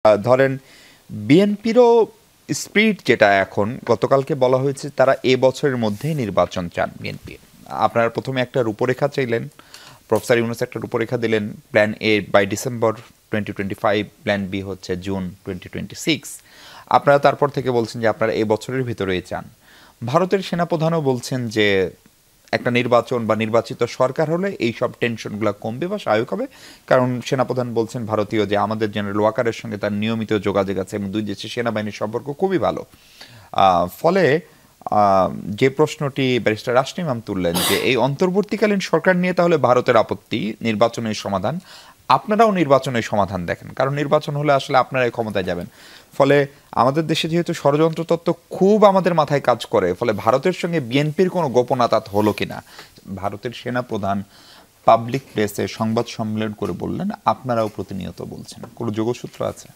ধরেন বিএনপিরও স্পিরিট যেটা এখন গতকালকে বলা হয়েছে তারা এ বছরের মধ্যেই নির্বাচন চান বিএনপি। আপনারা প্রথমে একটা রূপরেখা চাইলেন, প্রফেসর ইউনূস একটা রূপরেখা দিলেন, plan A by December 2025, plan B হচ্ছে জুন 2026। আপনারা তারপর থেকে বলছেন যে আপনারা এ বছরের ভিতরেই চান। ভারতের সেনাপ্রধানও বলছেন যে একটা নির্বাচন বা নির্বাচিত সরকার হলে এই সব টেনশনগুলো কমবে বা স্বাভাবিক হবে, কারণ সেনাপ্রধান বলছেন ভারতীয় যে আমাদের জেনারেল ওয়াকারের সঙ্গে তার নিয়মিত যোগাযোগ আছে এবং দুই দেশের সেনাবাহিনীর সম্পর্ক খুবই ভালো। ফলে যে প্রশ্নটি ব্যারিস্টার রাশিদ ইমাম তুললেন যে এই অন্তর্বর্তীকালীন সরকার নিয়ে তাহলে ভারতের আপত্তি, নির্বাচনের সমাধান, আপনারাও নির্বাচনের সমাধান দেখেন, কারণ নির্বাচন হলে আসলে আপনারাই ক্ষমতায় যাবেন। ফলে আমাদের দেশে যেহেতু ষড়যন্ত্র তত্ত্ব খুব আমাদের মাথায় কাজ করে, ফলে ভারতের সঙ্গে বিএনপির কোনো গোপনাতাত হলো কিনা। ভারতের সেনা প্রধান পাবলিক প্লেসে সংবাদ সম্মেলন করে বললেন আপনারাও প্রতিনিয়ত বলছেন, কোনো যোগসূত্র আছে?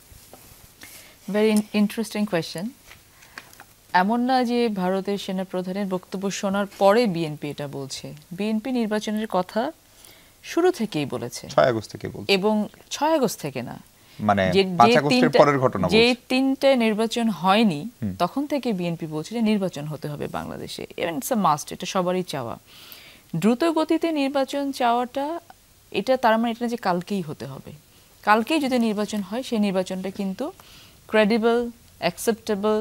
Very interesting question. এমন না যে ভারতের সেনা প্রধানের বক্তব্য শোনার পরে বিএনপি এটা বলছে। বিএনপি নির্বাচনের কথা শুরু থেকেই বলেছে, 6 আগস্ট থেকে বলছে, এবং 6 আগস্ট থেকে না, মানে 5 আগস্টের পরের ঘটনা বলছে। যে তিনটে নির্বাচন হয়নি তখন থেকে বিএনপি বলছে যে নির্বাচন হতে হবে বাংলাদেশে, এবং ইটস আ মাস্ট, এটা সবারই চাওয়া। দ্রুত গতিতে নির্বাচন চাওয়াটা, এটা তার মানে এটা যে কালকেই হতে হবে। কালকেই যদি নির্বাচন হয় সেই নির্বাচনটা কিন্তু ক্রেডিবল, অ্যাকসেপ্টেবল,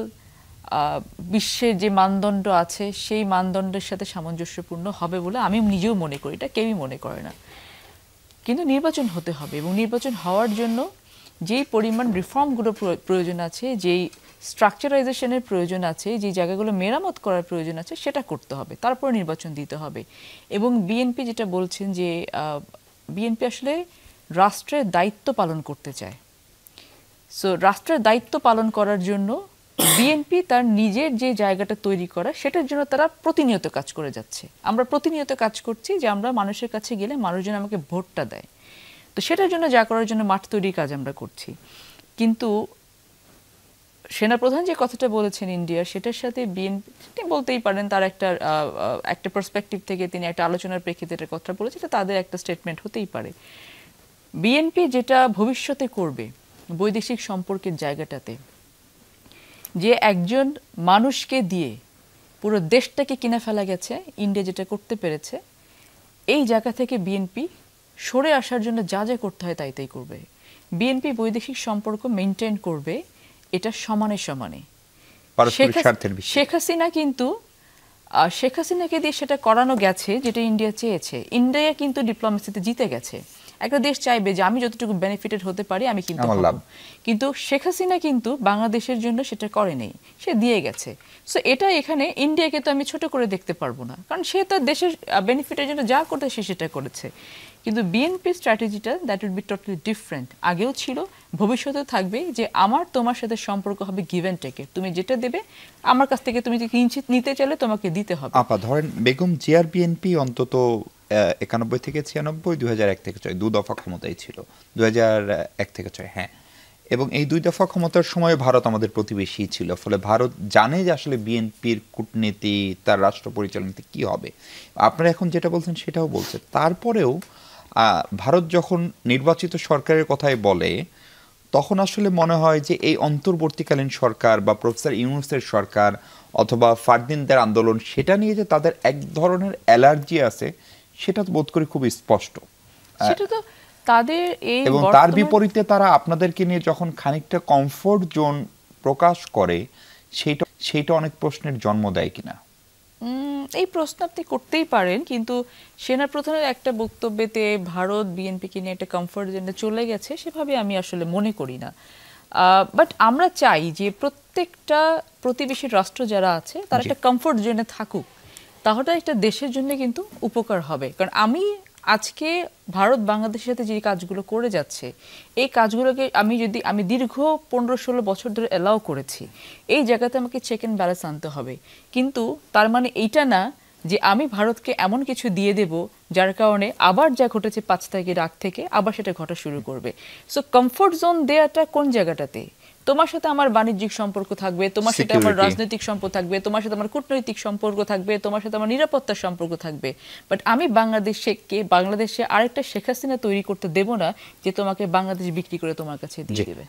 বিশ্বের যে মানদণ্ড আছে সেই মানদণ্ডের সাথে সামঞ্জস্যপূর্ণ হবে বলে আমি নিজেও মনে করি, এটা কেউই মনে করে না। কিন্তু নির্বাচন হতে হবে, এবং নির্বাচন হওয়ার জন্য যেই পরিমাণ রিফর্মগুলো প্রয়োজন আছে, যেই স্ট্রাকচারাইজেশনের প্রয়োজন আছে, যে জায়গাগুলো মেরামত করার প্রয়োজন আছে, সেটা করতে হবে, তারপর নির্বাচন দিতে হবে। এবং বিএনপি যেটা বলছেন যে বিএনপি আসলে রাষ্ট্রের দায়িত্ব পালন করতে চায়। সো রাষ্ট্রের দায়িত্ব পালন করার জন্য বিএনপি তার নিজের যে জায়গাটা তৈরি করা, সেটার জন্য তারা প্রতিনিয়ত কাজ করে যাচ্ছে। আমরা প্রতিনিয়ত কাজ করছি যে আমরা মানুষের কাছে গেলে মানুষজন আমাকে ভোটটা দেয়, তো সেটার জন্য যা করার জন্য মাঠ তৈরির কাজ আমরা করছি। কিন্তু সেনাপ্রধান যে কথাটা বলেছেন ইন্ডিয়ার, সেটার সাথে বিএনপি বলতেই পারেন তার একটা পার্সপেক্টিভ থেকে তিনি একটা আলোচনার প্রেক্ষিতে এটা কথা বলেছে, এটা তাদের একটা স্টেটমেন্ট হতেই পারে। বিএনপি যেটা ভবিষ্যতে করবে বৈদেশিক সম্পর্কের জায়গাটাতে, যে একজন মানুষকে দিয়ে পুরো দেশটাকে কিনে ফেলা গেছে, ইন্ডিয়া যেটা করতে পেরেছে, এই জায়গা থেকে বিএনপি সরে আসার জন্য যা যা করতে হয় তাই তাই করবে। বিএনপি বৈদেশিক সম্পর্ক মেনটেন করবে, এটা সমানে সমানে। শেখ হাসিনা কিন্তু শেখ হাসিনাকে দিয়ে সেটা করানো গেছে যেটা ইন্ডিয়া চেয়েছে। ইন্ডিয়া কিন্তু ডিপ্লোমেসিতে জিতে গেছে। একটা দেশ চাইবে যে আমি যতটুকু বেনিফিটেড হতে পারি আমি কিন্তু হব, কিন্তু শেখ হাসিনা কিন্তু বাংলাদেশের জন্য সেটা করেনি, সে দিয়ে গেছে। সো এটা এখানে ইন্ডিয়াকে তো আমি ছোট করে দেখতে পারবো না, কারণ সে তার দেশের বেনিফিটের জন্য যা করতে সে সেটা করেছে। কিন্তু বিএনপি স্ট্র্যাটেজিটা that will be totally different, আগেও ছিল, ভবিষ্যতে থাকবে, যে আমার তোমার সাথে সম্পর্ক হবে গিভ অ্যান্ড টেকের। তুমি যেটা দেবে আমার কাছ থেকে, তুমি কিঞ্চিত নিতে চাইলে তোমাকে দিতে হবে। আপা ধরেন বেগম জিয়ার বিএনপি অন্তত 91 থেকে 96, 2001 থেকে 6 2 দফা ক্ষমতায় ছিল, 2001 থেকে 6, হ্যাঁ। এবং এই 2 দফা ক্ষমতার সময় ভারত আমাদের প্রতিবেশী ছিল, ফলে ভারত জানে যে আসলে বিএনপির কূটনীতি, তার রাষ্ট্র পরিচালনাতে কি হবে। আপনারা এখন যেটা বলছেন সেটাও বলছে। তারপরেও ভারত যখন নির্বাচিত সরকারের কথাই বলে, তখন আসলে মনে হয় যে এই অন্তর্বর্তীকালীন সরকার বা প্রফেসর ইউনূসের সরকার অথবা ফারদিনদের আন্দোলন, সেটা নিয়ে যে তাদের এক ধরনের অ্যালার্জি আছে, সেটা তো বোধ করি খুব স্পষ্ট। সেটা তো তাদের এই, এবং তার বিপরীতে তারা আপনাদেরকে নিয়ে যখন খানিকটা কমফোর্ট জোন প্রকাশ করে, সেইটা অনেক প্রশ্নের জন্ম দেয় কিনা। এই প্রশ্ন আপনি করতেই পারেন, কিন্তু সেনাপ্রধানের একটা বক্তব্যেতে ভারত বিএনপিকে নিয়ে একটা কমফোর্ট জোনে চলে গেছে সেভাবে আমি আসলে মনে করি না। বাট আমরা চাই যে প্রত্যেকটা প্রতিবেশী রাষ্ট্র যারা আছে তারা একটা কমফোর্ট জোনে থাকুক, তাহলে একটা দেশের জন্য কিন্তু উপকার হবে। কারণ আমি আজকে ভারত বাংলাদেশের সাথে যে কাজগুলো করে যাচ্ছে, এই কাজগুলোকে আমি দীর্ঘ 15-16 বছর ধরে অ্যালাউ করেছি, এই জায়গাতে আমাকে চেক অ্যান্ড ব্যালেন্স আনতে হবে। কিন্তু তার মানে এইটা না যে আমি ভারতকে এমন কিছু দিয়ে দেব যার কারণে আবার যা ঘটেছে 5 তারিখের আগ থেকে আবার সেটা ঘটা শুরু করবে। সো কমফোর্ট জোন দেয়াটা কোন জায়গাটাতে? তোমার সাথে আমার বাণিজ্যিক সম্পর্ক থাকবে, তোমার সাথে আমার রাজনৈতিক সম্পর্ক থাকবে, তোমার সাথে আমার কূটনৈতিক সম্পর্ক থাকবে, তোমার সাথে আমার নিরাপত্তার সম্পর্ক থাকবে, বাট আমি বাংলাদেশে আরেকটা শেখ হাসিনা তৈরি করতে দেব না যে তোমাকে বাংলাদেশ বিক্রি করে তোমার কাছে দিয়ে দেবে।